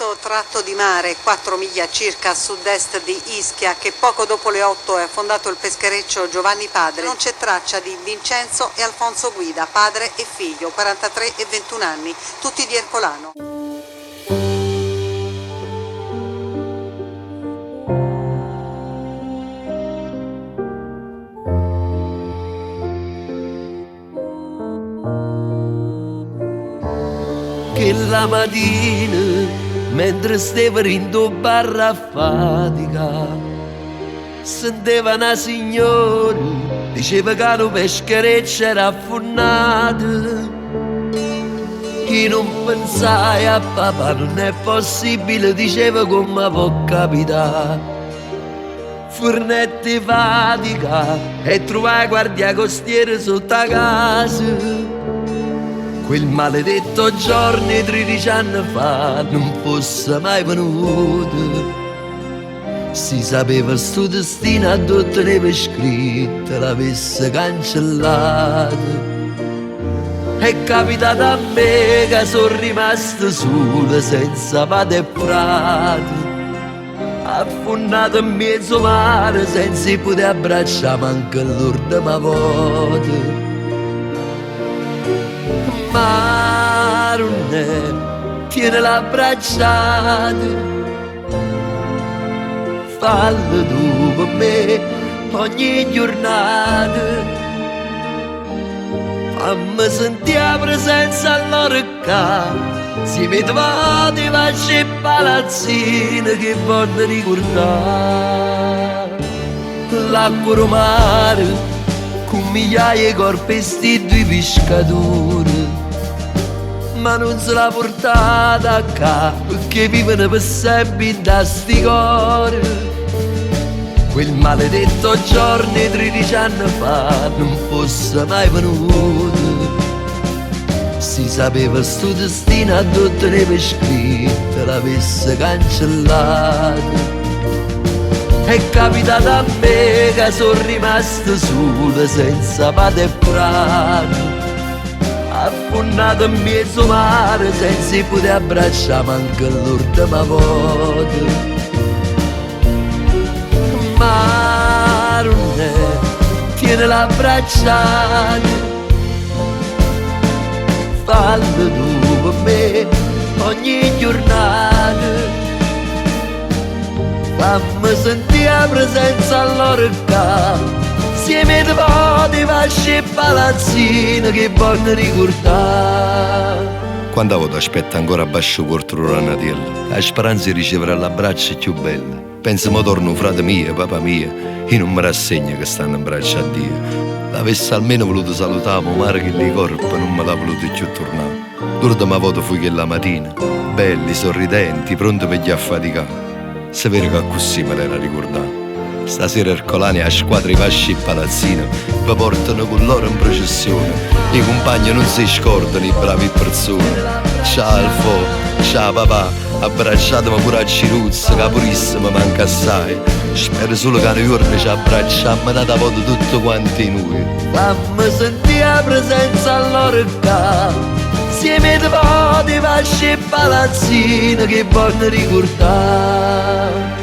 questo tratto di mare, 4 miglia circa a sud-est di Ischia, che poco dopo le 8 è affondato il peschereccio Giovanni Padre, non c'è traccia di Vincenzo e Alfonso Guida, padre e figlio, 43 e 21 anni, tutti di Ercolano. Che la mattina, mentre stava in barra a fatica, sentiva una signora, diceva che lo peschereccio era affonnato. Io non pensai a papà, non è possibile, diceva come può capitare. Fornetti fatica e trovai guardia costiera sotto la casa. Quel maledetto giorno 13 anni fa non fosse mai venuto. Si sapeva sto destino a tutte le scritto l'avesse cancellato. È capitato a me che sono rimasto solo senza padre e frate, affonnato in mezzo mare senza poter abbracciare manco l'ultima volta. Marone, tiene la bracciata, fallo tu per me ogni giornata, fammi sentire la presenza all'orecchia, si mi trovate facce e palazzine che voglio ricordare. L'acqua del mare con migliaia di corpi e sti due pescatori, ma non se l'ha portata a casa perché vivono per sempre in sti cuori. Quel maledetto giorno 13 anni fa non fosse mai venuto. Si sapeva sto destino a tutte le scritte l'avesse cancellato. È capitato a me che sono rimasto solo senza padre e frate, affonnato in mezzo mare senza poter abbracciare manco l'ultima volta. Marone, tiene la bracciata, fallo tu per me ogni giornata, fammi sentire la presenza all'orecchia, insieme di voti, vasce e palazzine che voglio ricordare. Quando avevo aspetta ancora a basso porto ranatiello, la speranza di ricevere l'abbraccio più bello. Penso mo torno frate mio, papà mio, io non mi rassegno che stanno in braccio a Dio. L'avessi almeno voluto salutare, ma mare che di corpo non me l'ha voluto più tornare. L'ultima volta fui che la mattina, belli, sorridenti, pronti per gli affaticare. Se vero che così me l'era ricordato. Stasera Ercolani a squadra i vasci e palazzino vi portano con loro in processione. I compagni non si scordano, i bravi persone. Ciao Alfo, ciao papà, abbracciatemi pure a Ciruzza, che purissima manca assai. Spero solo che noi giorni ci abbracciamo da volta tutto quanti noi. Fammi sentire la presenza all'orecchia, insieme di voti, vasci e palazzine che voglio ricordare.